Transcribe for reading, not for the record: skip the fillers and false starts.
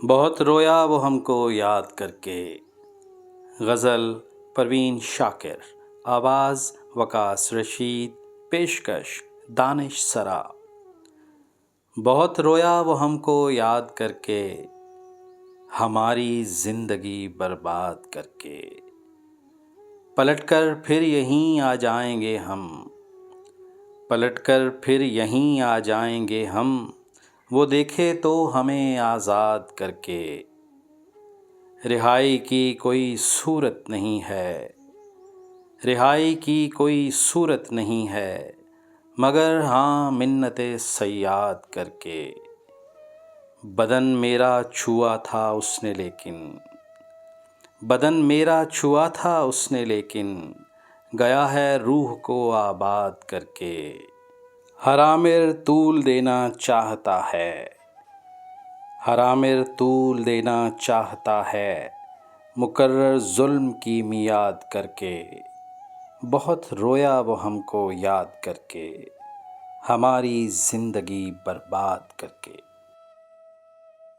بہت رویا وہ ہم کو یاد کر کے۔ غزل پروین شاکر، آواز وقاص رشید، پیشکش دانش سرا۔ بہت رویا وہ ہم کو یاد کر کے، ہماری زندگی برباد کر کے۔ پلٹ کر پھر یہیں آ جائیں گے ہم، پلٹ کر پھر یہیں آ جائیں گے ہم، وہ دیکھے تو ہمیں آزاد کر کے۔ رہائی کی کوئی صورت نہیں ہے، رہائی کی کوئی صورت نہیں ہے، مگر ہاں منت صیاد کر کے۔ بدن میرا چھوا تھا اس نے لیکن، بدن میرا چھوا تھا اس نے لیکن، گیا ہے روح کو آباد کر کے۔ ہر آمر طول دینا چاہتا ہے، ہر آمر طول دینا چاہتا ہے، مقرر ظلم کی میعاد کر کے۔ بہت رویا وہ ہم کو یاد کر کے، ہماری زندگی برباد کر کے۔